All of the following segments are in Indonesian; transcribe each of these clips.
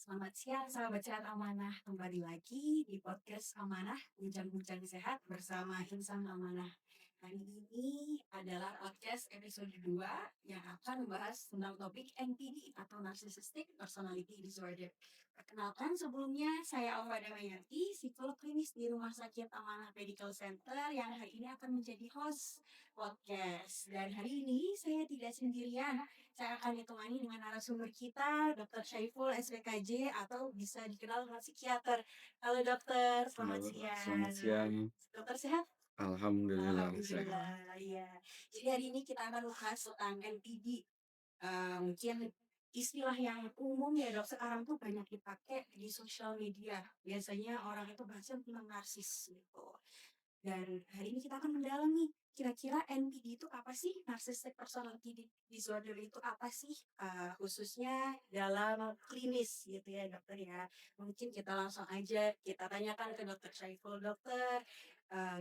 Selamat siang, sahabat sehat amanah. Kembali lagi di podcast Amanah, Bincang-Bincang Sehat bersama Insan Amanah. Hari ini adalah podcast episode 2 yang akan membahas tentang topik NPD atau Narcissistic Personality Disorder. Perkenalkan sebelumnya, saya Alfa Damayanti, psikolog klinis di Rumah Sakit Amanah Medical Center yang hari ini akan menjadi host podcast. Dan hari ini saya tidak sendirian, saya akan ditemani dengan narasumber kita, Dr. Syaiful SPKJ atau bisa dikenal dengan psikiater. Halo dokter, selamat Halo, selamat siang. siang. Dokter sehat? Alhamdulillah sehat. Alhamdulillah, iya. Jadi hari ini kita akan bahas tentang NPD. Mungkin istilah yang umum ya dok sekarang tuh banyak dipakai di sosial media. Biasanya orang itu bahasnya tentang narsis gitu. Dan hari ini kita akan mendalami kira-kira NPD itu apa sih? Narcissistic Personality Disorder itu apa sih? Khususnya dalam klinis gitu ya dokter ya. Mungkin kita langsung aja kita tanyakan ke dokter Syaiful. Dokter,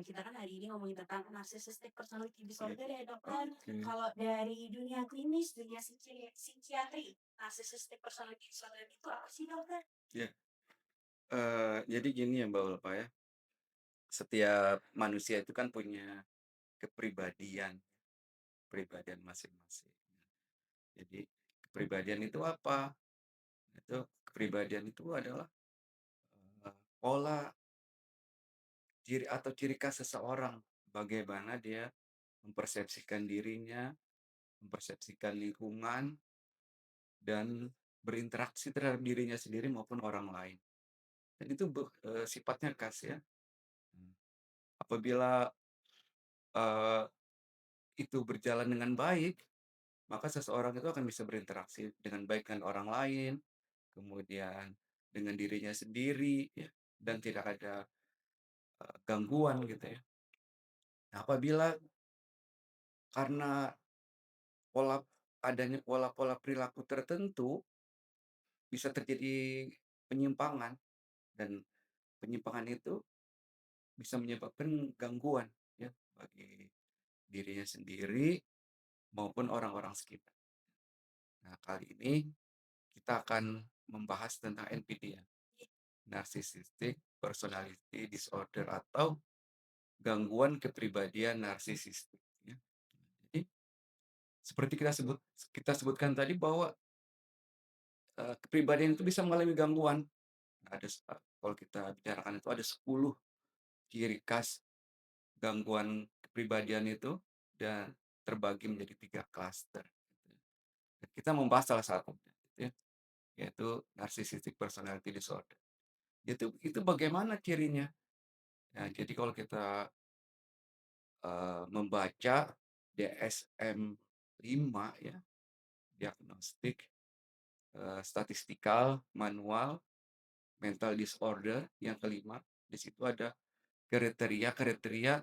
kita kan hari ini ngomongin tentang Narcissistic Personality Ya, Disorder ya dokter. oke. Kalau dari dunia klinis, dunia psikiatri, Narcissistic Personality Disorder itu apa sih dokter? Ya, jadi gini ya Mbak Ulfa ya, setiap manusia itu kan punya kepribadian, kepribadian masing-masing. Jadi kepribadian itu apa? Itu kepribadian itu adalah pola ciri atau ciri khas seseorang, bagaimana dia mempersepsikan dirinya, mempersepsikan lingkungan, dan berinteraksi terhadap dirinya sendiri maupun orang lain. Dan itu sifatnya khas ya. Mmm, apabila, eee, itu berjalan dengan baik, maka seseorang itu akan bisa berinteraksi dengan baik dengan orang lain, kemudian dengan dirinya sendiri ya, dan tidak ada, gangguan gitu ya. Nah, apabila karena pola adanya pola-pola perilaku tertentu, bisa terjadi penyimpangan dan penyimpangan itu bisa menyebabkan gangguan ya, bagi dirinya sendiri maupun orang-orang sekitar. Nah, kali ini kita akan membahas tentang NPD ya, Narcissistic Personality Disorder atau gangguan kepribadian narsisistik ya. Jadi seperti kita sebutkan tadi bahwa, kepribadian itu bisa mengalami gangguan. Kalau kita bicarakan itu ada 10 ciri khas gangguan kepribadian itu dan terbagi menjadi 3 klaster gitu ya. Dan kita membahas salah satunya gitu ya, yaitu Narcissistic Personality Disorder. Itu bagaimana cirinya? Nah, jadi kalau kita, membaca DSM-5 ya, diagnostik, statistikal, manual, mental disorder, yang kelima, di situ ada kriteria-kriteria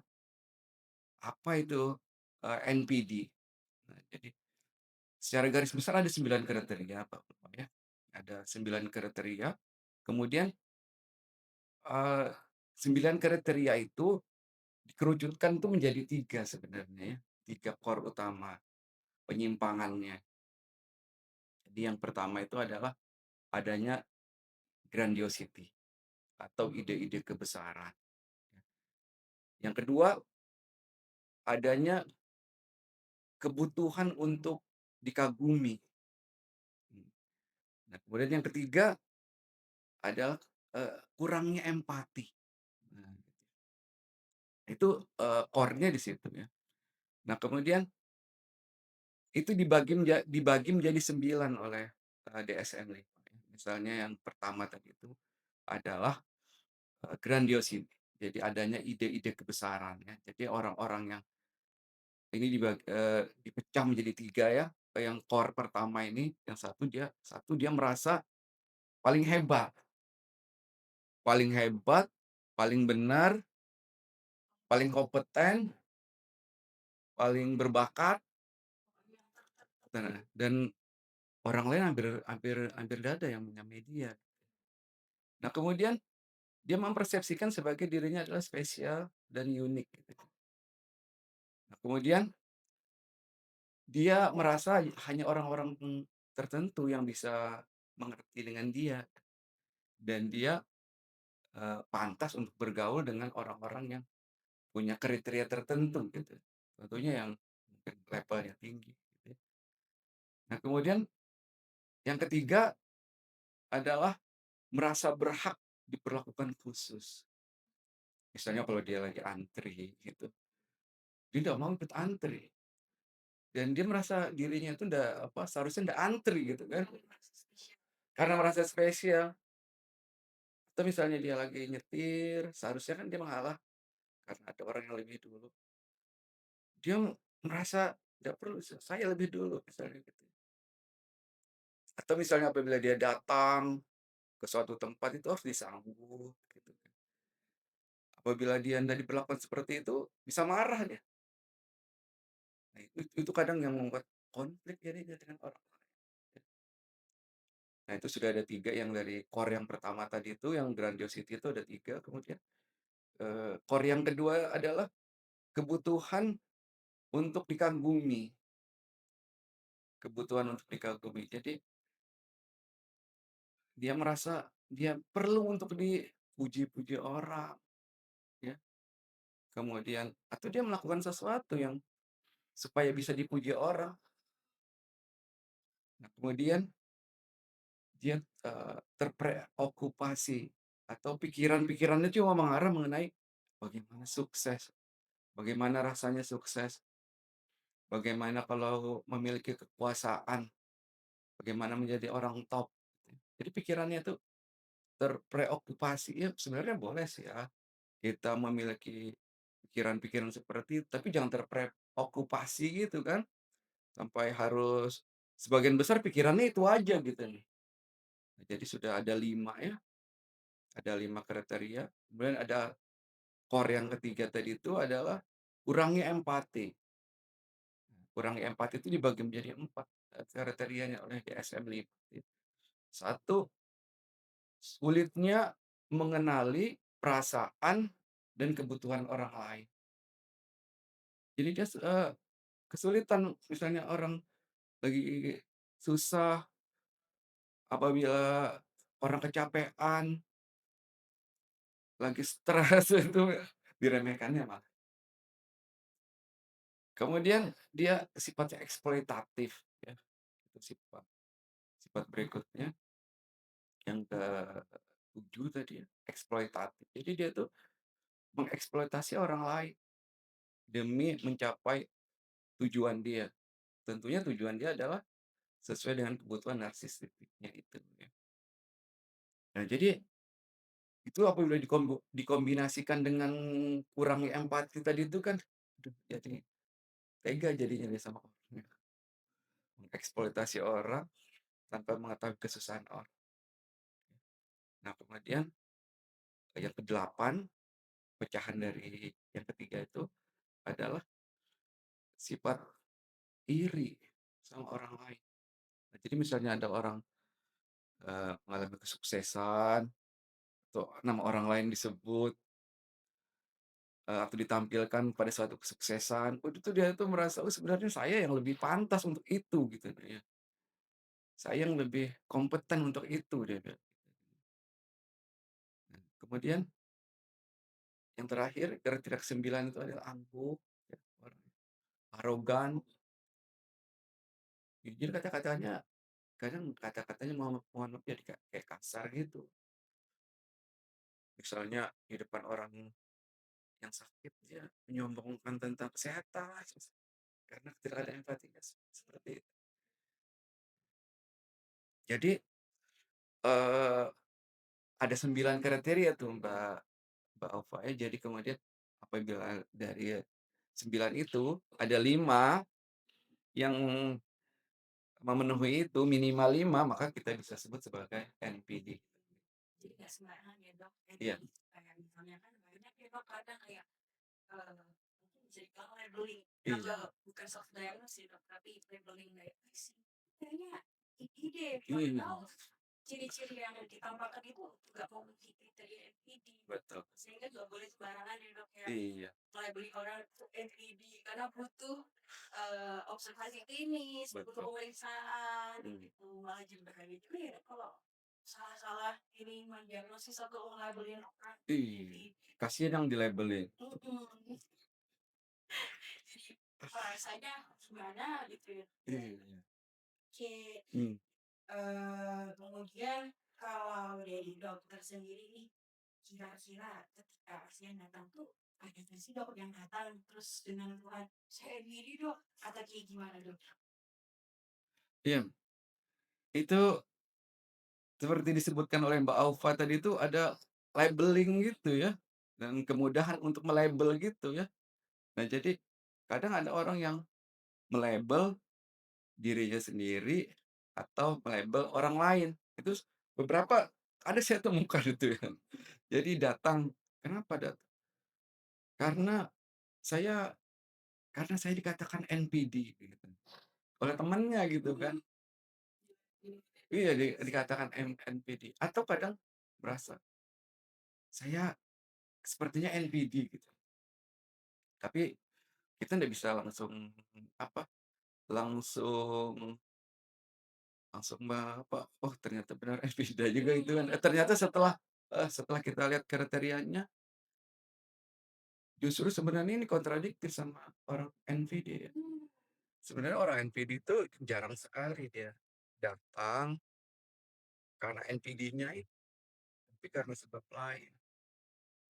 apa itu, NPD. Nah, jadi secara garis besar ada 9 kriteria, Bapak, ya. Ada 9 kriteria, kemudian, eee, 9 kriteria itu dikerucutkan tuh menjadi 3 sebenarnya ya, 3 core utama penyimpangannya. Jadi yang pertama itu adalah adanya grandiosity atau ide-ide kebesaran. Yang kedua, adanya kebutuhan untuk dikagumi. Nah, kemudian yang ketiga adalah, kurangnya empati. Nah, itu, core-nya di situ ya. Nah, kemudian itu dibagi menjadi 9 oleh, DSM-5 ya. Misalnya yang pertama tadi itu adalah, grandiosity. Jadi adanya ide-ide kebesaran ya. Jadi orang-orang yang ini dipecah menjadi 3 ya. Yang core pertama ini, yang satu dia merasa paling hebat, paling benar, paling kompeten, paling berbakat, dan orang lain hampir hampir hampir nggak ada yang menyamai dia. Nah, kemudian dia mempersepsikan sebagai dirinya adalah spesial dan unik gitu. Nah, kemudian dia merasa hanya orang-orang tertentu yang bisa mengerti dengan dia. dan dia, pantas untuk bergaul dengan orang-orang yang punya kriteria tertentu gitu. Tentunya yang mungkin levelnya tinggi gitu ya. Nah kemudian yang ketiga adalah merasa berhak diperlakukan khusus. Misalnya kalau dia lagi antri gitu, dia nggak mau ikut antri dan dia merasa dirinya itu nggak apa, seharusnya nggak antri gitu kan, Merasa spesial. karena merasa spesial. Atau misalnya dia lagi nyetir, seharusnya kan dia mengalah karena ada orang yang lebih dulu. Dia merasa nggak perlu, saya lebih dulu misalnya gitu. Atau misalnya apabila dia datang ke suatu tempat itu harus disambut gitu kan. Apabila dia tidak diperlakukan seperti itu, bisa marah dia. Nah itu kadang yang membuat konflik jadinya dengan orang lain. Nah itu sudah ada 3 yang dari core yang pertama tadi itu, yang grandiosity itu ada 3, kemudian, core yang kedua adalah kebutuhan untuk dikagumi, kebutuhan untuk dikagumi. Jadi dia merasa dia perlu untuk dipuji-puji orang, ya. Kemudian atau dia melakukan sesuatu yang supaya bisa dipuji orang. Nah kemudian dia, terpreokupasi atau pikiran-pikirannya cuma mengarah mengenai bagaimana sukses, bagaimana rasanya sukses, bagaimana kalau memiliki kekuasaan, bagaimana menjadi orang top. Jadi pikirannya itu terpreokupasi. Ya sebenarnya boleh sih ya, kita memiliki pikiran-pikiran seperti itu, tapi jangan terpreokupasi gitu kan, sampai harus sebagian besar pikirannya itu aja gitu nih. Nah, jadi sudah ada 5 ya, ada 5 kriteria, kemudian ada core yang ketiga tadi itu adalah kurangi empati. Kurangi empati itu dibagi menjadi 4, kriterianya oleh DSM-5. Satu, sulitnya mengenali perasaan dan kebutuhan orang lain. Jadi dia kesulitan misalnya orang lagi susah, apabila orang kecapean, lagi stres itu diremehkannya malah. Kemudian dia sifatnya eksploitatif ya, itu sifat sifat berikutnya yang ke-7 tadi ya, eksploitatif. Jadi dia tuh mengeksploitasi orang lain demi mencapai tujuan dia. Tentunya tujuan dia adalah sesuai dengan kebutuhan narsistiknya itu ya. Nah jadi itu apabila dikombinasikan dengan kurangi empati tadi itu kan, aduh jadi tega jadinya dia sama orang, mengeksploitasi orang tanpa mengetahui kesusahan orang. Nah kemudian yang ke-8, pecahan dari yang ketiga itu adalah sifat iri sama orang lain. Nah, jadi misalnya ada orang, mengalami kesuksesan atau nama orang lain disebut, atau ditampilkan pada suatu kesuksesan, itu tuh dia tuh merasa, "Oh sebenarnya saya yang lebih pantas untuk itu," gitu ya. "Saya yang lebih kompeten untuk itu," dia bilang. Nah, kemudian yang terakhir kriteria ke-9 itu adalah angkuh, ya, orang arogan. Jujur kata-katanya kadang kata-katanya mohon maaf jadi kayak kasar gitu. Misalnya di depan orang yang sakit dia menyombongkan tentang kesehatan, karena tidak ada empatinya seperti itu. Jadi, eee, ada 9 kriteria tuh Mbak Mbak Ova ya, jadi kemudian apabila dari 9 itu ada 5 yang memenuhi itu, minimal 5 maka kita bisa sebut sebagai NPD. Jadi nggak sembarangan ya dok. Iya, Jadi kayak misalnya kan banyak ya dok kadang kayak mungkin bisa dibilang labeling. iya, Kalau bukan self diagnosis sih dok, tapi labeling kayak "Ih, sih kayaknya IPD iya, padahal ciri-ciri yang ditampakkan itu nggak memenuhi kriteria NPD. betul, Sehingga nggak boleh sembarangan ya dok ya iya, labeling orang itu NPD karena butuh observasi klinis, butuh betul, pemeriksaan mmm, gitu. Malah jadi bahaya juga ya Dok, kalau salah-salah ini mendiagnosis atau nge-label-in orang Iya, jadi kasihan yang di-label-in. mhm, jadi rasanya gimana gitu ya. Iya. Oke, Mmm, kemudian kalau dari dokter sendiri nih, kira-kira ketika pasien datang tuh ada nggak sih dok yang datang terus dengan keluhan, "Saya gini dok," atau kayak gimana dok? iya, itu seperti disebutkan oleh Mbak Aufa tadi itu ada labeling gitu ya, dan kemudahan untuk melabel gitu ya. Nah jadi, kadang ada orang yang melabel dirinya sendiri atau melabel orang lain. Itu beberapa ada saya temukan itu ya. Jadi datang, kenapa datang? Karena saya karena saya dikatakan NPD gitu, oleh temannya gitu kan. Iya, dikatakan NPD atau kadang merasa, saya sepertinya NPD gitu. Tapi kita nggak bisa langsung apa, langsung langsung apa, "Oh ternyata benar NPD juga itu kan." Ternyata setelah kita lihat kriterianya, justru sebenarnya ini kontradiktif sama orang NPD ya. Sebenarnya orang NPD itu jarang sekali dia datang karena NPD-nya itu, tapi karena sebab lain.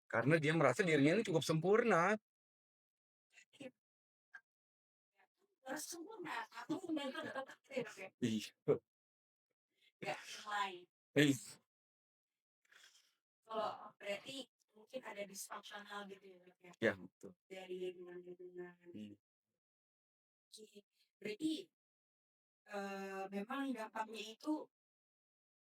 Karena dia merasa dirinya ini cukup sempurna. Harus sempurna atau membantu dokter gitu ya dok ya? Iya, Nggak yang lain. iya, Kalau berarti mungkin ada dysfunctional gitu ya dok ya? iya betul. Dari lingkungan-lingkungan. Mmm, Oke, berarti memang dampaknya itu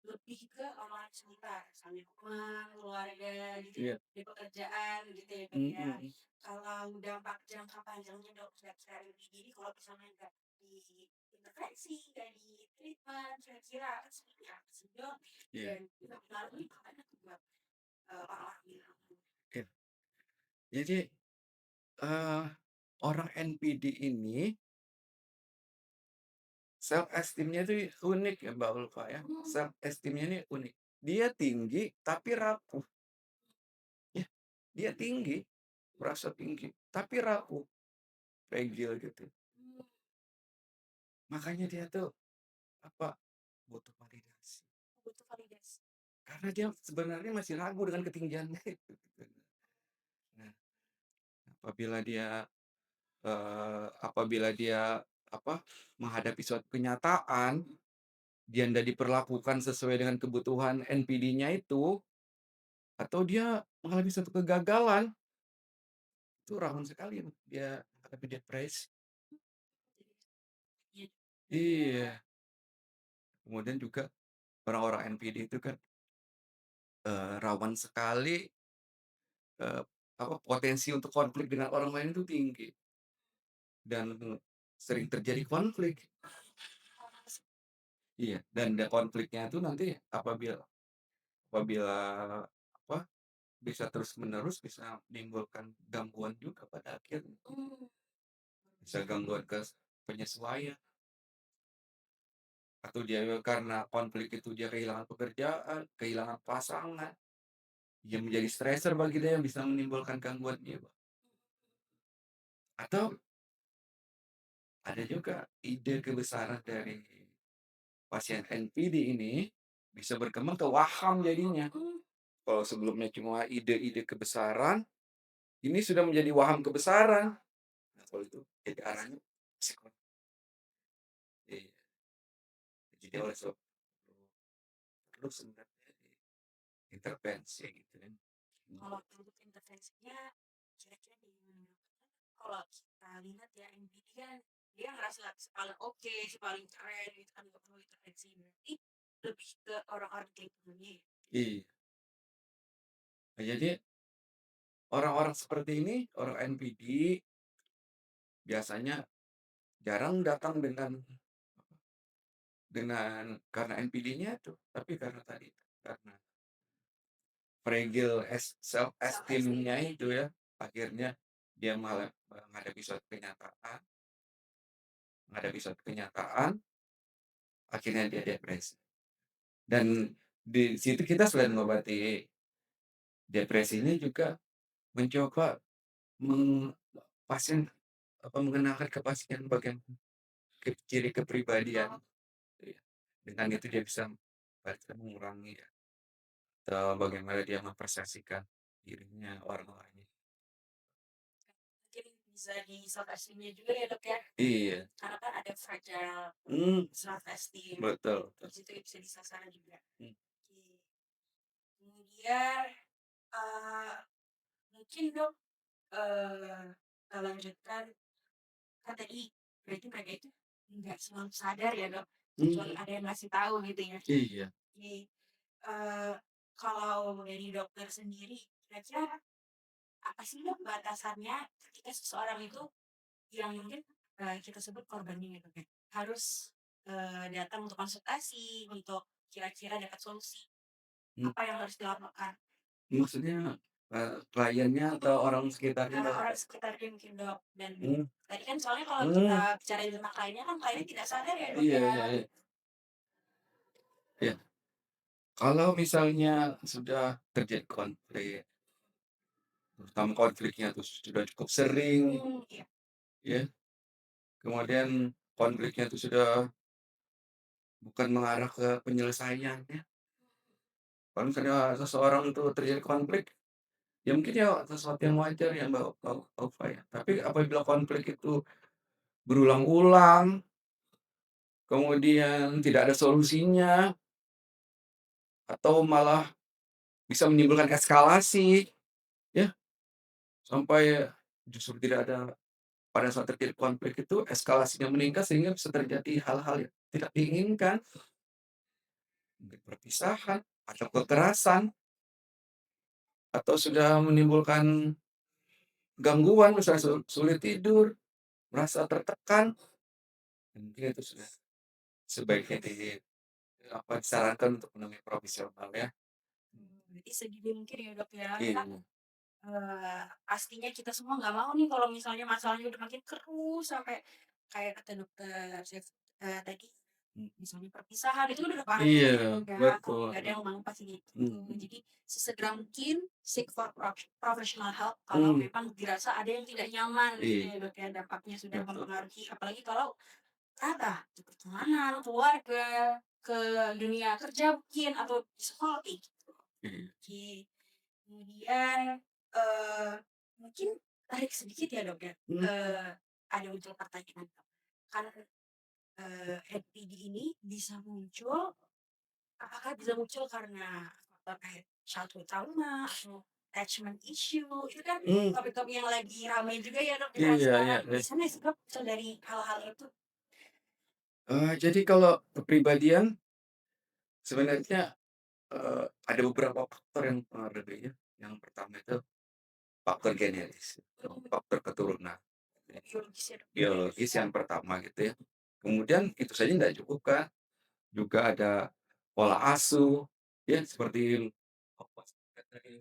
lebih ke omongan sekitar, misalnya teman, keluarga gitu ya, iya, di pekerjaan gitu ya Kak ya. mhm, Kalau dampak jangka panjangnya dok kira-kira lebih gini kalau misalnya nggak diintervensi, nggak di-treatment, kira-kira seperti apa sih dok? iya, Dan itu pengaruhnya kemana tuh buat orang-orang di lingkungan? iya. Jadi, eee, orang NPD ini self esteem-nya itu unik ya Mbak Ulfa ya, Hmm, self esteem-nya ini unik. Dia tinggi tapi rapuh, ya, dia tinggi, merasa tinggi, tapi rapuh, fragile gitu. hmm, Makanya dia tuh, apa, butuh validasi. butuh validasi. Karena dia sebenarnya masih ragu dengan ketinggiannya itu, gitu. Nah, apabila dia, apa, menghadapi suatu kenyataan, dia ndak diperlakukan sesuai dengan kebutuhan NPD-nya itu, atau dia mengalami suatu kegagalan, itu rawan sekali dia menghadapi depresi. Jadi, Iya, kemudian juga orang-orang NPD itu kan, rawan sekali, eee, apa, potensi untuk konflik dengan orang lain itu tinggi dan sering terjadi konflik. Iya, dan konfliknya itu nanti apabila apabila, apa, bisa terus-menerus bisa menimbulkan gangguan juga pada akhirnya. hmm, Bisa gangguan penyesuaian, atau dia karena konflik itu dia kehilangan pekerjaan, kehilangan pasangan, dia menjadi stresor bagi dia yang bisa menimbulkan gangguan jiwa. Atau ada juga ide kebesaran dari pasien NPD ini bisa berkembang ke waham jadinya. hmm, Kalau sebelumnya cuma ide-ide kebesaran, ini sudah menjadi waham kebesaran. Nah, kalau itu jadi arahnya psiko iya, jadi oleh sebab itu perlu sebenarnya diintervensi gitu kan. kalau untuk intervensinya kira-kira di mana dok? Kalau kita lihat ya MBD kan dia ngerasa paling oke, si paling keren gitu kan nggak perlu intervensi berarti lebih ke orang-orang di lingkungannya ya. Iya, nah jadi orang-orang seperti ini, orang NPD biasanya jarang datang dengan karena NPD-nya itu, tapi karena tadi, karena fragile self Self esteem. esteem-nya itu ya, akhirnya dia malah menghadapi suatu kenyataan, akhirnya dia depresi. Dan Di situ kita selain mengobati depresinya juga mencoba meng pasien mengenalkan ke pasien bagian ciri kepribadian, gitu ya. Dengan itu dia bisa mengurangi atau bagaimana dia mempersepsikan dirinya, orang lain. Mungkin bisa di self esteem-nya juga ya, Dok, ya? Iya, Karena kan ada fragile mmm, self esteem, betul di betul. situ bisa disasar juga. Mmm, Oke. Kemudian, eee, mungkin Dok, kita lanjutkan, kan tadi berarti mereka itu nggak selalu sadar ya, Dok, kecuali mhm, ada yang ngasih tahu gitu ya. iya, Oke, eee, kalau dari dokter sendiri, kira-kira apa sih Dok batasannya ketika seseorang itu yang mungkin, kita sebut korbannya gitu kan, harus, datang untuk konsultasi, untuk kira-kira dapat solusi, mmm, apa yang harus dilakukan? maksudnya, kliennya atau orang sekitarnya, Mbak? Orang sekitarnya mungkin Dok, dan Mmm, tadi kan soalnya kalau kita mmm, bicara tentang kliennya kan kliennya tidak sadar ya Dok iya ya? iya iya, iya. Kalau misalnya sudah terjadi konflik, terutama konfliknya tuh sudah cukup sering, Iya. ya, kemudian konfliknya itu sudah bukan mengarah ke penyelesaian, ya. Kalau misalnya seseorang itu terjadi konflik, ya mungkin ya sesuatu yang wajar ya Mbak, Ova, ya. Tapi apabila konflik itu berulang-ulang, kemudian tidak ada solusinya, atau malah bisa menimbulkan eskalasi, ya, sampai justru tidak ada pada saat terjadi konflik itu eskalasinya meningkat sehingga bisa terjadi hal-hal yang tidak diinginkan, mungkin perpisahan atau kekerasan, atau sudah menimbulkan gangguan misalnya sulit tidur, merasa tertekan, mungkin itu sudah sebaiknya disarankan untuk menemui profesional ya. Berarti sedini mungkin ya Dok ya, Iya, kan, pastinya kita semua nggak mau nih kalau misalnya masalahnya udah makin terus sampai kayak kata dokter tadi, mmm, misalnya perpisahan itu kan udah parah iya, banget ya Dok ya, betul, nggak ada yang mau pasti kayak gitu. mhm, Jadi sesegera mungkin seek for professional help kalau mmm, memang dirasa ada yang tidak nyaman gitu iya, ya Dok ya, dampaknya sudah betul, mempengaruhi apalagi kalau apa, ke pertemanan, keluarga, ke dunia kerja mungkin atau di sekolah kayak gitu. iya, Oke. Kemudian, eee, mungkin tarik sedikit ya, Dok, ya, mmm, ada muncul pertanyaan, Dok. Kan, NPD ini bisa muncul apakah bisa muncul karena faktor kayak childhood trauma atau attachment issue, itu kan mmm, topik-topik yang lagi ramai juga ya, Dok, di saat iya iya sekarang. iya. Bisa nggak sih, Dok, misal dari hal-hal itu? Jadi kalau kepribadian sebenarnya, ada beberapa faktor yang mempengaruhi ya. Yang pertama itu faktor genetis, faktor keturunan, Biologis ya, Dok? biologis yang pertama gitu ya. Kemudian itu saja nggak cukup kan, juga ada pola asuh, ya seperti tadi,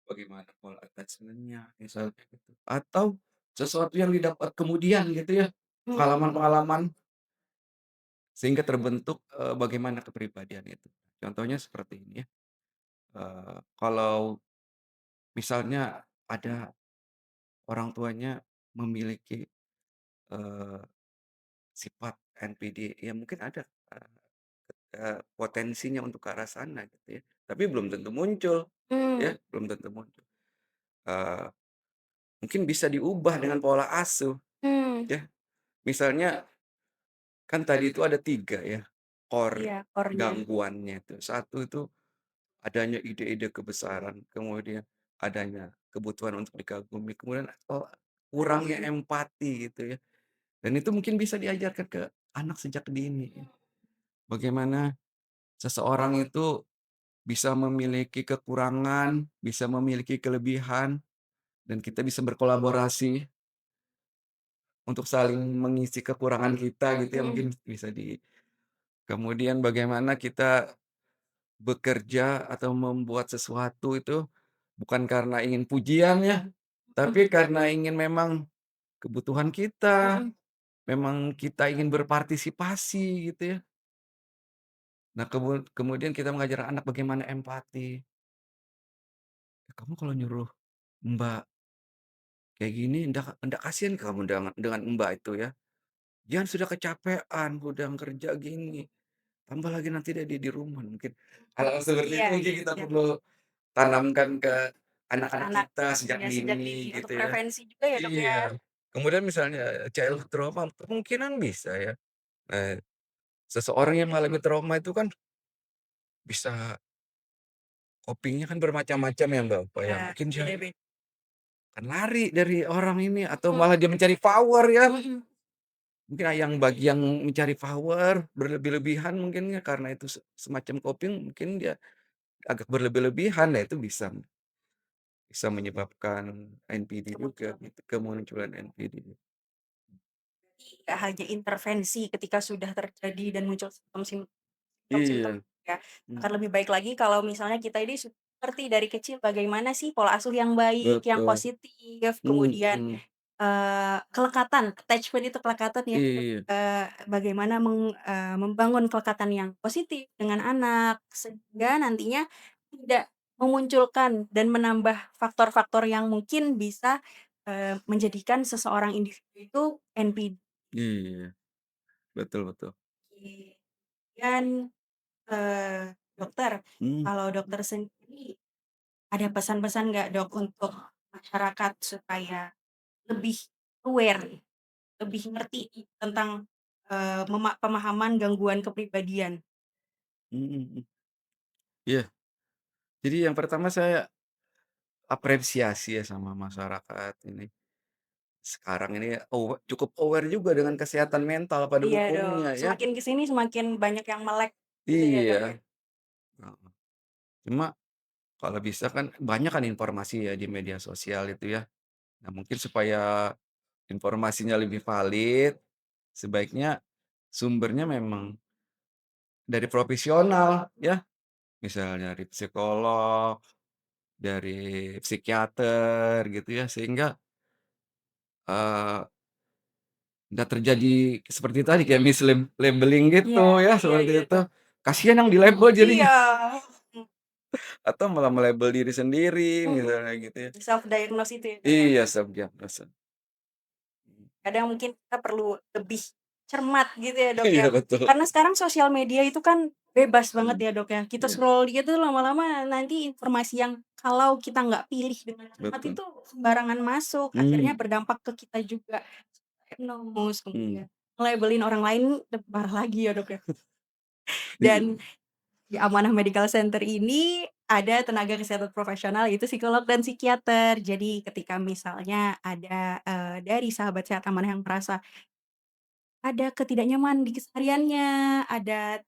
bagaimana pola attachment-nya misalnya gitu, atau sesuatu yang didapat kemudian gitu ya, pengalaman-pengalaman sehingga terbentuk, bagaimana kepribadian itu. Contohnya seperti ini ya, kalau misalnya ada orang tuanya memiliki, eee, sifat NPD, ya mungkin ada, potensinya untuk ke arah sana gitu ya, tapi belum tentu muncul, Mmm. ya, belum tentu muncul. Eee, Mungkin bisa diubah dengan pola asuh, Mmm. ya. Misalnya kan tadi itu ada 3 ya, core Iya, core-nya. gangguannya itu. Satu itu adanya ide-ide kebesaran, kemudian adanya kebutuhan untuk dikagumi, kemudian, kurangnya empati gitu ya. Dan itu mungkin bisa diajarkan ke anak sejak dini ya. Bagaimana seseorang itu bisa memiliki kekurangan, bisa memiliki kelebihan, dan kita bisa berkolaborasi untuk saling mengisi kekurangan kita gitu ya, Mhm. mungkin bisa kemudian bagaimana kita bekerja atau membuat sesuatu itu bukan karena ingin pujian ya, tapi karena ingin memang kebutuhan kita, Mhm. memang kita ingin berpartisipasi gitu ya. Nah, kemudian kita mengajarkan anak bagaimana empati. "Kamu kalau nyuruh Mbak kayak gini, ndak kasihan kamu dengan Mbak itu ya? Dia sudah kecapean, udah kerja gini, tambah lagi nanti dia di rumah." Mungkin hal-hal seperti Iya itu mungkin iya kita iya. perlu tanamkan ke anak-anak Anak, kita sejak ya sejak dini dini untuk gitu ya. prevensi juga ya, Dok, ya? Iya. Kemudian misalnya child trauma kemungkinan bisa ya, seseorang yang mengalami trauma itu kan bisa coping-nya kan bermacam-macam ya, Mbak, Pak, ya. Iya, Mungkin dia beda-beda. akan lari dari orang ini atau Mhm malah dia mencari power ya. mhm. Mungkin yang bagi yang mencari power berlebih-lebihan mungkin ya karena itu semacam coping mungkin dia agak berlebih-lebihan, nah itu bisa bisa menyebabkan NPD juga gitu, kemunculan NPD. Nggak hanya intervensi ketika sudah terjadi dan muncul simptom-simptom Iya, ya, mmm, akan lebih baik lagi kalau misalnya kita ini ngerti dari kecil bagaimana sih pola asuh yang baik, yang betul, positif, kemudian, mhm, kelekatan, attachment itu kelekatan ya, iya, bagaimana membangun kelekatan yang positif dengan anak, sehingga nantinya tidak memunculkan dan menambah faktor-faktor yang mungkin bisa, menjadikan seseorang individu itu NPD. iya, betul betul, Dan, dokter, mmm, kalau dokter sendiri ada pesan-pesan nggak Dok untuk masyarakat supaya lebih aware, lebih ngerti nih tentang, pemahaman gangguan kepribadian? mhm mhm, iya. Jadi yang pertama saya apresiasi ya sama masyarakat ini. Sekarang ini cukup aware juga dengan kesehatan mental pada Iya dong, umumnya ya. semakin ke sini semakin banyak yang melek gitu ya Dok ya? Iya, heeh. Cuma kalau bisa kan banyak kan informasi ya di media sosial itu ya. Nah mungkin supaya informasinya lebih valid, sebaiknya sumbernya memang dari profesional ya. Misalnya dari psikolog, dari psikiater gitu ya. Sehingga, eee, nggak terjadi seperti tadi kayak labeling Iya gitu ya, iya seperti iya itu. Dok. Kasihan yang di-label jadinya. Iya, Atau malah melabel diri sendiri mhm misalnya mhm, gitu ya. self diagnose itu ya Dok ya? Iya, self-diagnosa. Kadang mungkin kita perlu lebih cermat gitu ya, Dok, ya. Iya betul. Karena sekarang sosial media itu kan bebas banget Mmm, ya, Dok, ya. Kita iya, scroll dikit tuh lama-lama nanti informasi yang kalau kita nggak pilih dengan cermat betul. itu sembarangan masuk, akhirnya Mmm, berdampak ke kita juga. Emosi, mmm. kemudian nge-label-in orang lain lebih parah lagi ya, Dok, ya. Dan Iya, di Amanah Medical Center ini ada tenaga kesehatan profesional yaitu psikolog dan psikiater. Jadi ketika misalnya ada, dari sahabat sehat Amanah yang merasa ada ketidaknyamanan di kesehariannya, ada,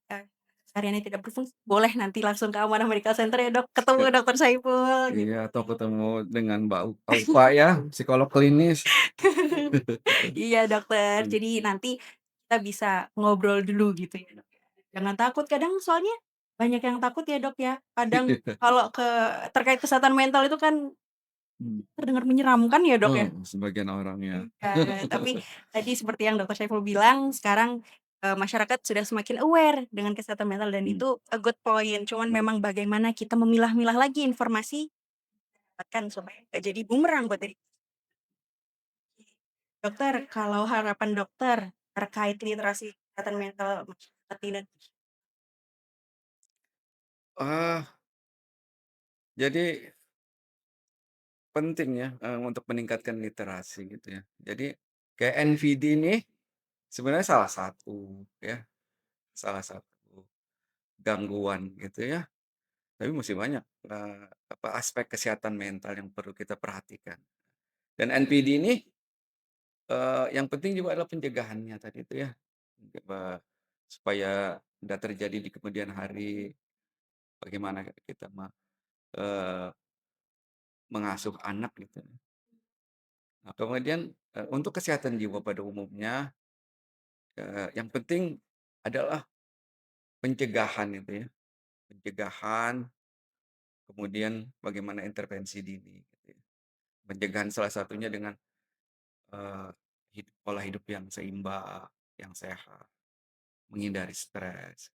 kesehariannya tidak berfungsi, boleh nanti langsung ke Amanah Medical Center ya, Dok, ketemu iya, Dokter Saiful iya, gitu. atau ketemu dengan Mbak Ulfa ya, psikolog klinis. Iya, Dokter, Mmm, jadi nanti kita bisa ngobrol dulu gitu ya, Dok, ya. Jangan takut, kadang soalnya banyak yang takut ya, Dok, ya. Kadang iya, kalau terkait kesehatan mental itu kan mmm, terdengar menyeramkan ya, Dok, ya. sebagian orang ya. Iya, tapi tadi seperti yang Dokter Saiful bilang, sekarang, masyarakat sudah semakin aware dengan kesehatan mental dan Mmm, itu a good point. Cuman mmm. memang bagaimana kita memilah-milah lagi informasi, dapatkan supaya nggak jadi bumerang buat diri. Dokter, kalau harapan dokter terkait literasi kesehatan mental masyarakat di Indonesia. Ah, jadi penting ya, untuk meningkatkan literasi gitu ya. Jadi kayak NVD ini sebenarnya salah satu gangguan gitu ya, tapi masih banyak, aspek kesehatan mental yang perlu kita perhatikan. Dan NPD ini, yang penting juga adalah pencegahannya tadi itu ya, supaya tidak terjadi di kemudian hari, bagaimana kita eee, mengasuh anak gitu. Nah kemudian, untuk kesehatan jiwa pada umumnya, yang penting adalah pencegahan itu ya, pencegahan, kemudian bagaimana intervensi dini gitu ya. Pencegahan salah satunya dengan, eee, pola hidup yang seimbang, yang sehat, menghindari stres.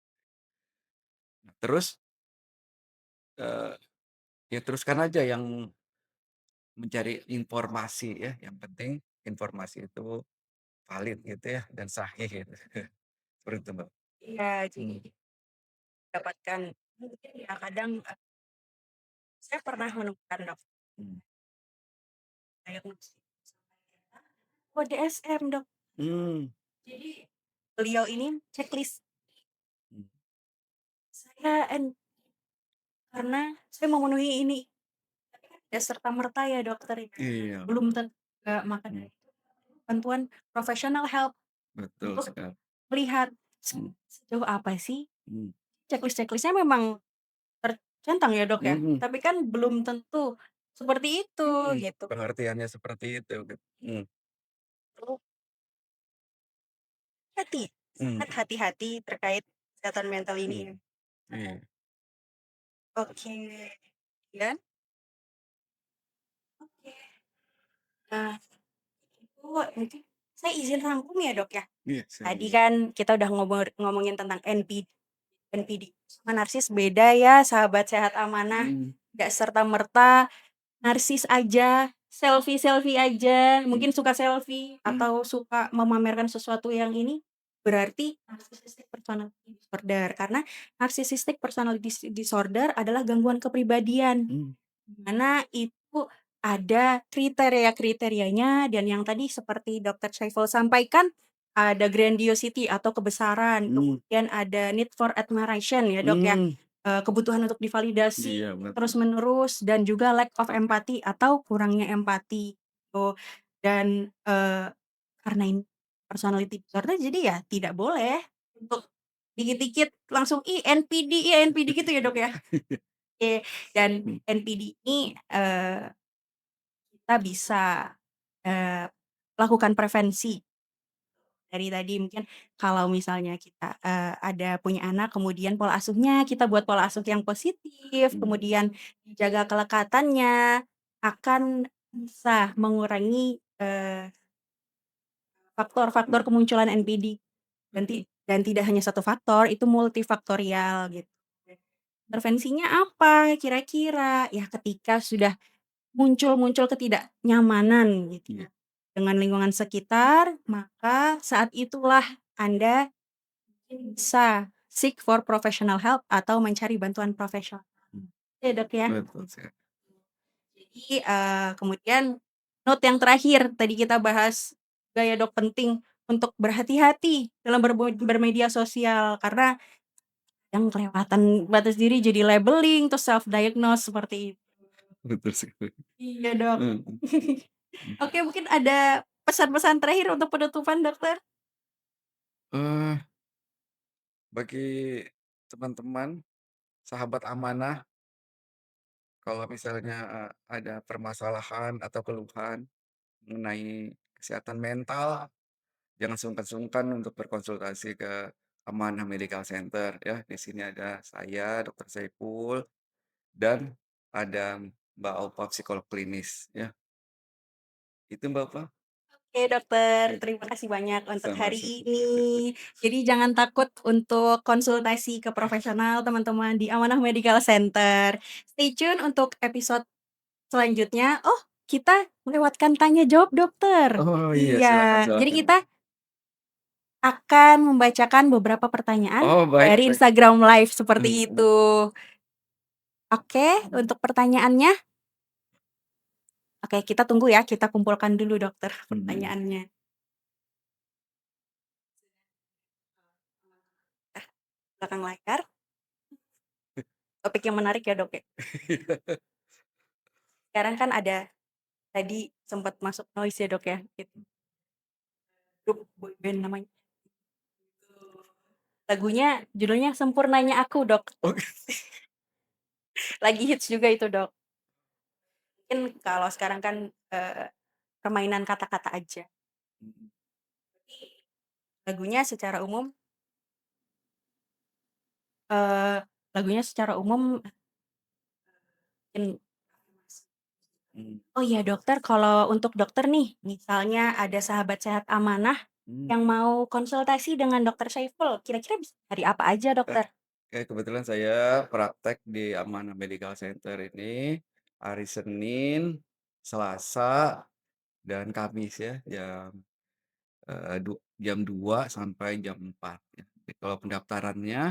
Terus, eee, ya teruskan aja yang mencari informasi ya, yang penting informasi itu valid gitu ya dan sahih gitu. Seperti itu, Mbak. Iya, jadi Mhm, dapatkan mungkin ya kadang, saya pernah menemukan Dok, mhm. diagnosis oh DSM Dok. Mmm, Jadi beliau ini checklist mhm. saya karena saya memenuhi ini, tidak serta-merta ya dokter ya, Iya, belum tentu juga maka mhm, dari itu bantuan professional help betul untuk sekali. melihat Mhm, sejauh apa sih mhm, checklist-checklist-nya memang tercentang ya Dok ya, mhm, tapi kan belum tentu seperti itu gitu. pengertiannya seperti itu gitu. Perlu hati, Mhm, sangat hati-hati terkait kesehatan mental ini ya. mhm, iya, Oke, ya, oke. Nah, itu mungkin saya izin rangkum ya Dok ya. iya Tadi silakan. kan kita udah ngomongin tentang NPD sama narsis beda ya sahabat sehat amanah, Mhm, nggak serta-merta narsis aja, selfie-selfie aja, mhm, mungkin suka selfie mhm, atau suka memamerkan sesuatu yang ini, berarti narcissistic personality disorder. Karena narcissistic personality disorder adalah gangguan kepribadian, mhm, di mana itu ada kriteria-kriterianya dan yang tadi seperti Dokter Syaiful sampaikan, ada grandiosity atau kebesaran, mhm, kemudian ada need for admiration ya, Dok, ya, mhm, kebutuhan untuk divalidasi iya betul. terus-menerus dan juga lack of empathy atau kurangnya empati, gitu. Dan, karena ini personality disorder jadi ya tidak boleh untuk dikit-dikit langsung, "Ih NPD gitu ya, Dok, ya?" Oke, dan Mhm, NPD ini, kita bisa, eee, lakukan prevensi dari tadi mungkin kalau misalnya kita, ada punya anak kemudian pola asuhnya kita buat pola asuh yang positif, mhm, kemudian dijaga kelekatannya, akan bisa mengurangi, faktor-faktor mhm, kemunculan NPD dan tidak hanya satu faktor, itu multifaktorial gitu. Intervensinya apa kira-kira? Ya ketika sudah muncul ketidaknyamanan gitu iya, dengan lingkungan sekitar, maka saat itulah Anda bisa seek for professional help atau mencari bantuan profesional. mhm, Ya, Dok, ya. betul sekali. Jadi, kemudian note yang terakhir tadi kita bahas gaya Dok penting untuk berhati-hati dalam bermedia sosial karena yang kelewatan batas diri jadi labeling terus self diagnose seperti itu. Betul sekali. Iya, Dok. Mhm, mhm. Oke, mungkin ada pesan-pesan terakhir untuk penutupan, Dokter? Eee, bagi teman-teman, sahabat amanah, kalau misalnya, ada permasalahan atau keluhan mengenai kesehatan mental, jangan sungkan-sungkan untuk berkonsultasi ke Amanah Medical Center ya. Di sini ada saya, Dokter Saiful, dan ada Mbak Aupa psikolog klinis ya. Itu Mbak Aupa. Oke, Dokter, Oke, terima kasih banyak untuk hari sama-sama. ini. Jadi jangan takut untuk konsultasi ke profesional teman-teman di Amanah Medical Center. Stay tune untuk episode selanjutnya. Oh, kita melewatkan tanya jawab, Dokter. Oh iya, silakan Iya, jadi silakan. kita akan membacakan beberapa pertanyaan Oh, baik dari baik. Instagram Live seperti Mhm, itu. Oke, untuk pertanyaannya, oke kita tunggu ya, kita kumpulkan dulu, Dokter, mhm. pertanyaannya. Belakang layar, topik yang menarik ya, Dok, ya. Sekarang kan ada tadi sempat masuk noise ya, Dok, ya, itu grup boyband namanya. Lagunya judulnya Sempurnanya Aku, Dok. Oke. Lagi hits juga itu, Dok. Mungkin kalau sekarang kan, permainan kata-kata aja. Mhm, Lagunya secara umum eee, lagunya secara umum mungkin mhm, oh iya, Dokter, kalau untuk dokter nih, misalnya ada sahabat sehat amanah mhm. yang mau konsultasi dengan Dokter Saiful, kira-kira bisa hari apa aja, Eh, Dokter? Kebetulan saya praktek di Amanah Medical Center ini hari Senin, Selasa, dan Kamis ya, jam 2 sampai jam 4 ya. Jadi kalau pendaftarannya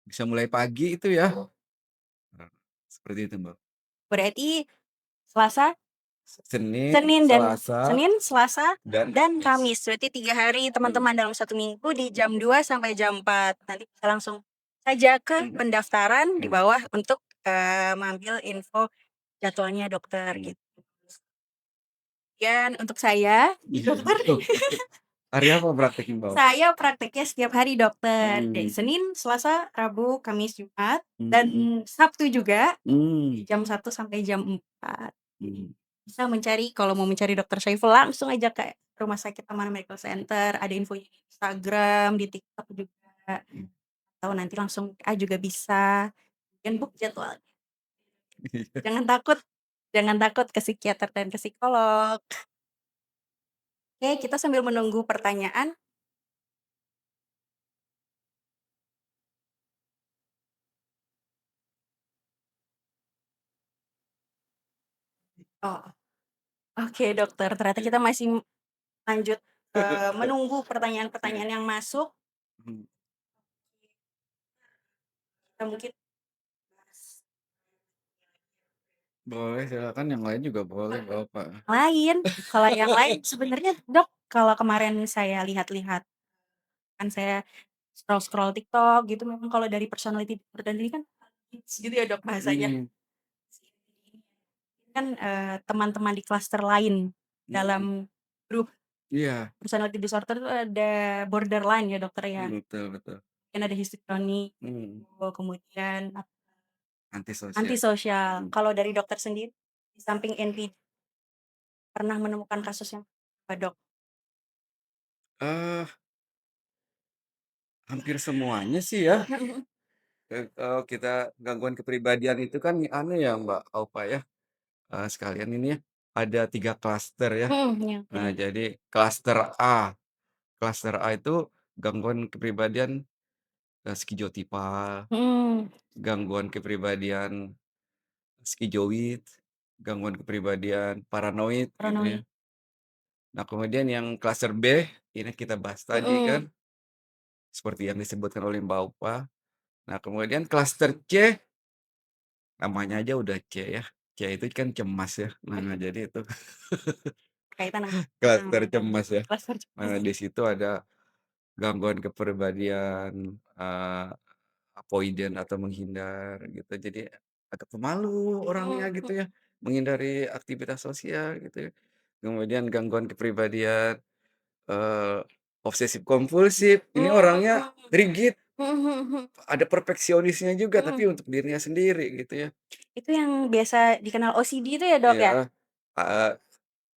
bisa mulai pagi itu ya, eee, seperti itu, Mbak. Berarti Selasa, Senin, Senin dan Selasa, Senin, Selasa, dan dan Kamis. Kamis. Berarti 3 hari Mhm, teman-teman dalam 1 minggu di jam 2 sampai jam 4. Nanti bisa langsung saja ke mhm, pendaftaran di mhm. bawah untuk, mengambil info jadwalnya dokter gitu. Dan untuk saya, Iya, dokter, tuh, hari apa prakteknya, Mbak? saya prakteknya setiap hari dokter. Dari Mmm, Senin, Selasa, Rabu, Kamis, Jumat, dan mhm, Sabtu juga mmm, jam 1 sampai jam 4. mhm. Bisa mencari kalau mau mencari Dokter Syaiful langsung aja ke Rumah Sakit Amanah Medical Center, ada infonya di Instagram, di TikTok juga, atau nanti langsung WA juga bisa, dan book jadwal. Iya. Jangan takut ke psikiater dan ke psikolog. Oke, kita sambil menunggu pertanyaan. Oh, oke dokter, ternyata kita masih lanjut, menunggu Iya, pertanyaan-pertanyaan yang masuk. mhm. Kita mungkin Boleh silakan, yang lain juga boleh, nggak apa. lain, kalau yang lain sebenarnya Dok, kalau kemarin saya lihat-lihat, kan saya scroll-scroll TikTok gitu, memang kalau dari personality disorder ini kan hits gitu ya Dok bahasanya. Mhm, Kan, teman-teman di klaster lain mhm. dalam grup Iya, personality disorder itu ada borderline ya dokter ya, betul betul. kan ada histrionic, Mhm, kemudian antisosial. antisosial. Mhm. Kalau dari dokter sendiri, di samping NPD pernah menemukan kasus yang apa Dok? Eh, hampir semuanya sih ya, Mhm mhm. kalau kita gangguan kepribadian itu kan anu ya Mbak Aupa ya, sekalian ini ya, ada 3 klaster ya. Mhm, iya Nah bener. jadi klaster A itu gangguan kepribadian, skizotipa, Mhm, gangguan kepribadian skizoid, gangguan kepribadian paranoid gitu ya. paranoid. Nah kemudian yang klaster B, ini kita bahas tadi kan, Mhm, seperti yang disebutkan oleh Mbak Aupa. Nah kemudian klaster C, namanya aja udah C ya, C itu kan cemas ya. Nah jadi itu berkaitan dengan klaster cemas ya. klaster Nah cemas. di situ ada gangguan kepribadian, avoidant atau menghindar gitu. Jadi agak pemalu orangnya Mhm gitu mhm. ya, menghindari aktivitas sosial gitu ya. Kemudian gangguan kepribadian, eee, obsesif kompulsif, ini Mmm, orangnya rigid, mhm mhm mhm. ada perfeksionisnya juga tapi Mhm. untuk dirinya sendiri gitu ya. Itu yang biasa dikenal OCD itu ya, Dok, ya? Iya, eee,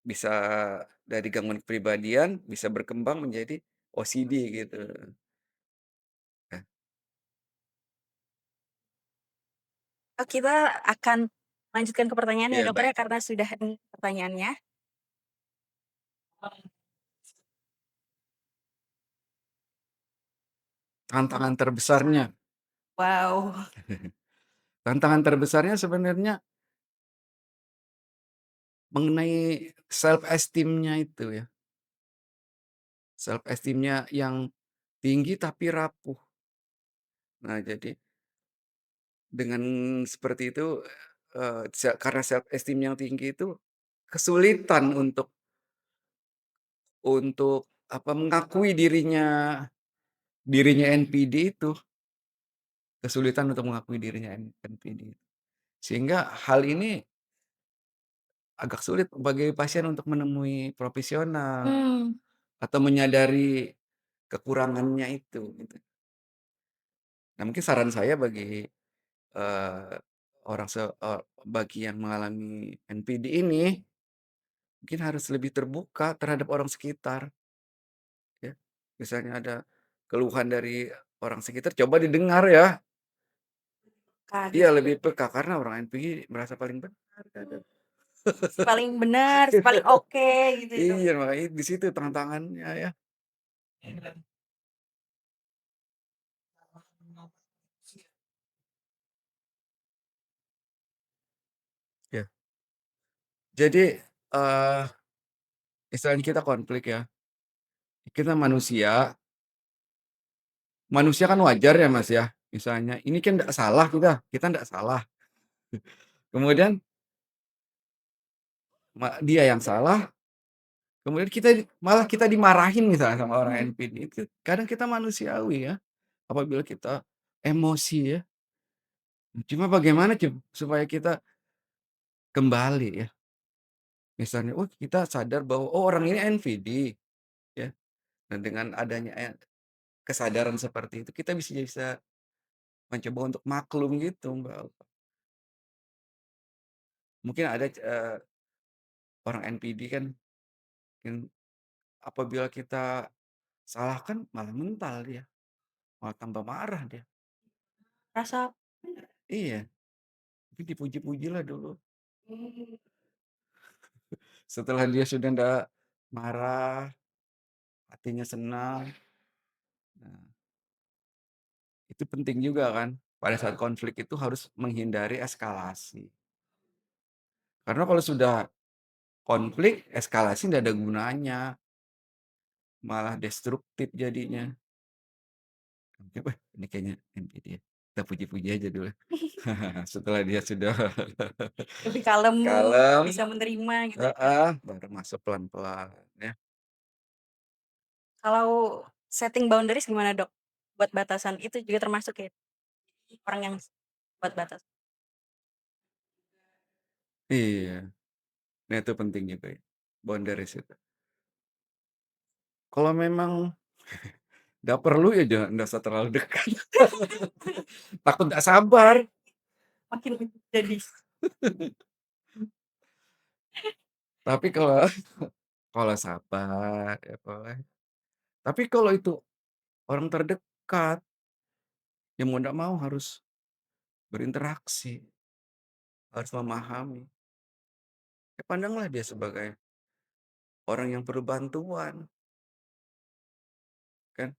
bisa dari gangguan kepribadian bisa berkembang menjadi OCD gitu. Nah, Oh, kita akan lanjutkan ke pertanyaan ya, iya Dokter, baik. ya, karena sudah ini pertanyaannya. Tantangan terbesarnya Wow, tantangan terbesarnya sebenarnya mengenai self esteem-nya itu ya, self esteem-nya yang tinggi tapi rapuh. Nah jadi dengan seperti itu, karena self esteem yang tinggi itu kesulitan untuk apa, mengakui dirinya dirinya NPD itu, kesulitan untuk mengakui dirinya NPD. Sehingga hal ini agak sulit bagi pasien untuk menemui profesional mmm, atau menyadari kekurangannya itu, gitu. Nah mungkin saran saya bagi, eee, bagi yang mengalami NPD ini, mungkin harus lebih terbuka terhadap orang sekitar, ya. Misalnya ada keluhan dari orang sekitar, coba didengar ya. Iya, kaget. lebih peka karena orang NPD merasa paling benar kadang. Si paling benar, si paling oke gitu ya, Dok? Iya, makanya di situ tantangannya ya. Jadi, eee, istilahnya kita konflik ya, kita manusia, manusia kan wajar ya, Mas, ya, misalnya ini kan ndak salah kita ndak salah. Kemudian dia yang salah, kemudian malah kita dimarahin misalnya sama orang NPD, itu kadang kita manusiawi ya, apabila kita emosi ya. Cuma bagaimana supaya kita kembali ya, misalnya, oh kita sadar bahwa, oh orang ini NPD ya, dan dengan adanya kesadaran seperti itu kita bisa bisa mencoba untuk maklum gitu, Mbak. Mungkin ada orang NPD kan mungkin apabila kita salahkan malah mental dia, malah tambah marah dia. Rasa Iya, tapi dipuji-pujilah dulu. Setelah dia sudah ndak marah, hatinya senang, nah itu penting juga kan, pada saat konflik itu harus menghindari eskalasi. Karena kalau sudah konflik, eskalasi ndak ada gunanya, malah destruktif jadinya. Wah, ini kayaknya NPD ya, kita puji-puji aja dulu. Setelah dia sudah lebih kalem, kalem, bisa menerima gitu ya, Kak. heeh, baru masuk pelan-pelan ya. Kalau setting boundaries gimana, Dok? Buat batasan itu juga termasuk ya, orang yang buat batas. Iya, nah itu penting juga ya, boundaries itu. Kalau memang nggak perlu ya nggak usah terlalu dekat. Takut nggak sabar. Makin jadi Tapi kalau kalau sabar ya boleh. Tapi kalau itu orang terdekat, ya mau nggak mau harus berinteraksi, harus memahami. Ya pandanglah dia sebagai orang yang perlu bantuan, kan.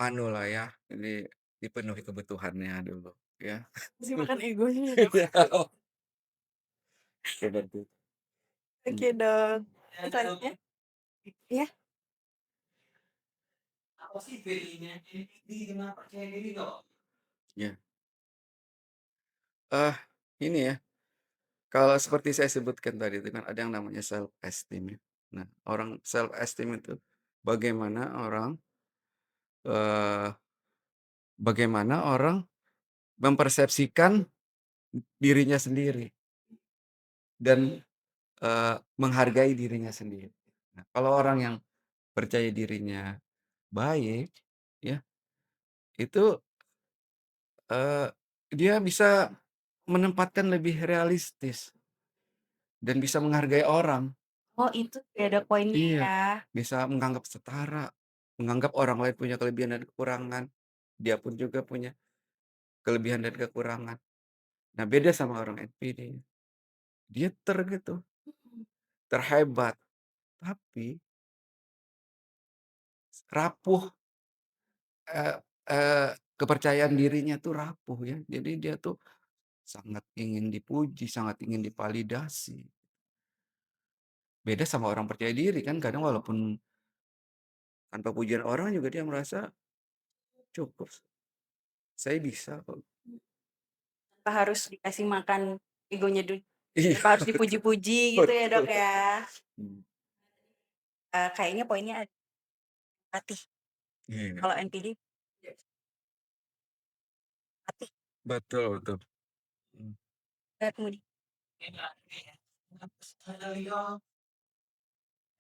Anu lah ya, ini dipenuhi kebutuhannya dulu, ya. sih makan egonya ya, Dok. Iya, kayak gitu. Oke, Dok. Selanjutnya iya, Apa sih bedanya empati dengan percaya diri, Dok? Ya, eh ini ya, kalau seperti saya sebutkan tadi itu kan ada yang namanya self esteem ya. Nah, orang self esteem itu bagaimana orang, eee, bagaimana orang mempersepsikan dirinya sendiri dan, menghargai dirinya sendiri. Nah, kalau orang yang percaya dirinya baik, ya, itu, eee, dia bisa menempatkan lebih realistis dan bisa menghargai orang. oh itu ya ada poinnya Iya, ya. bisa menganggap setara, menganggap orang lain punya kelebihan dan kekurangan, dia pun juga punya kelebihan dan kekurangan. Nah, beda sama orang NPD, dia gitu, terhebat, tapi rapuh, eee eee, kepercayaan dirinya tuh rapuh ya. Jadi dia tuh sangat ingin dipuji, sangat ingin divalidasi. Beda sama orang percaya diri kan kadang walaupun tanpa pujian orang juga dia merasa, "Cukup, saya bisa kok." Tanpa harus dikasih makan egonya dulu, Iya, tanpa harus dipuji-puji gitu ya, betul. Dok, ya. Mmm, Kayaknya poinnya empati, iya, kalau NPD empati, betul betul. Mmm. kemudian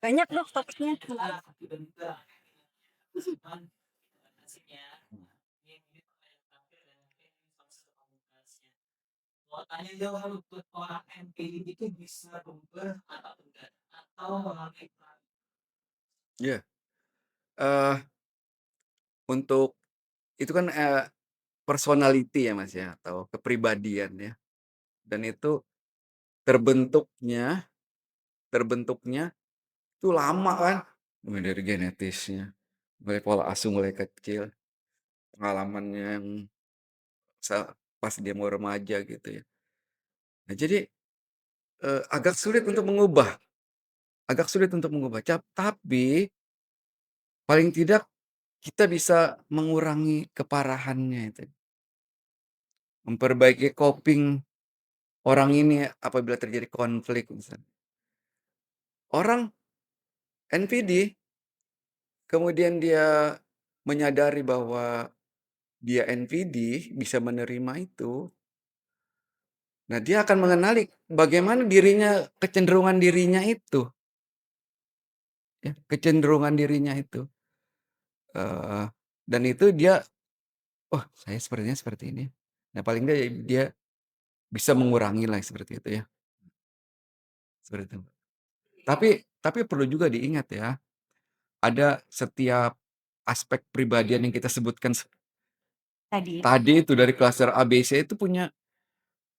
banyak, Dok, topiknya. Iya, eee, untuk itu kan, personality ya, Mas, ya, atau kepribadian ya, dan itu terbentuknya terbentuknya itu lama kan, mulai dari genetisnya, mulai pola asuh mulai kecil, pengalamannya yang pas dia mau remaja gitu ya. Nah jadi agak sulit untuk mengubah agak sulit untuk mengubah, tapi paling tidak kita bisa mengurangi keparahannya itu, memperbaiki coping orang ini apabila terjadi konflik misalnya. Orang NPD, kemudian dia menyadari bahwa dia NPD, bisa menerima itu. Nah, dia akan mengenali bagaimana kecenderungan dirinya itu, ya, kecenderungan dirinya itu. Eee, dan itu dia, "Oh, saya sepertinya seperti ini." Nah, paling nggak dia bisa mengurangi lah seperti itu ya, seperti itu. Tapi perlu juga diingat ya, ada setiap aspek pribadian yang kita sebutkan Tadi. tadi itu dari klaster ABC itu punya,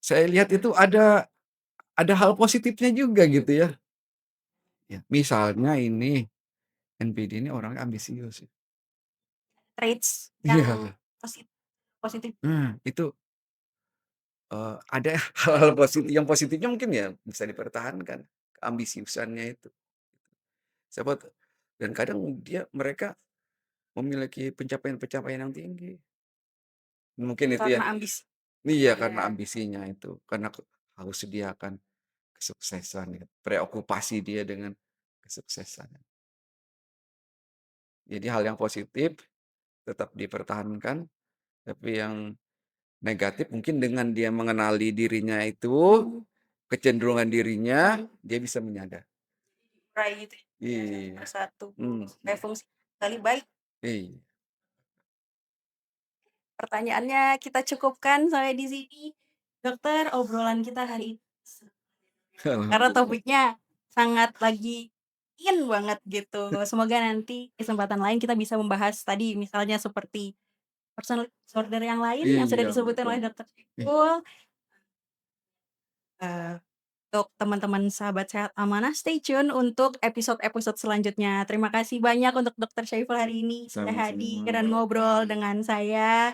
saya lihat itu ada hal positifnya juga gitu ya. Ya, misalnya ini, NPD ini orangnya ambisius ya. Traits yang Iya. positif positif. Itu, ada hal-hal yang positifnya mungkin ya bisa dipertahankan, keambisiusannya itu. Siapa dan kadang mereka memiliki pencapaian-pencapaian yang tinggi. Mungkin itu ya. Karena ambisi. Iya, karena Iya. ambisinya itu, karena harus sediakan kesuksesan ya, preokupasi dia dengan kesuksesan. Jadi hal yang positif tetap dipertahankan, tapi yang negatif mungkin dengan dia mengenali dirinya itu, kecenderungan dirinya, dia bisa menyadari. Right gitu ya, satu Iya, persatu supaya mhm, fungsi kali baik. iya. Pertanyaannya kita cukupkan sampai di sini. Dokter, obrolan kita hari ini karena topiknya sangat lagi in banget gitu. Semoga nanti kesempatan lain kita bisa membahas tadi misalnya seperti personal disorder yang lain yang sudah Iya, disebutkan betul. oleh Dokter Ih, Syaiful. Eee, untuk teman-teman sahabat sehat amanah, stay tune untuk episode-episode selanjutnya. Terima kasih banyak untuk Dokter Syaiful hari ini sudah hadir sama-sama. dan ngobrol dengan saya.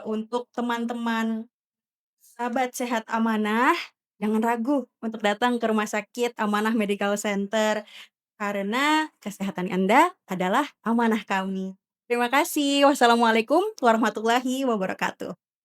Untuk teman-teman sahabat sehat amanah, jangan ragu untuk datang ke Rumah Sakit Amanah Medical Center karena kesehatan Anda adalah amanah kami. Terima kasih. Wassalamualaikum warahmatullahi wabarakatuh.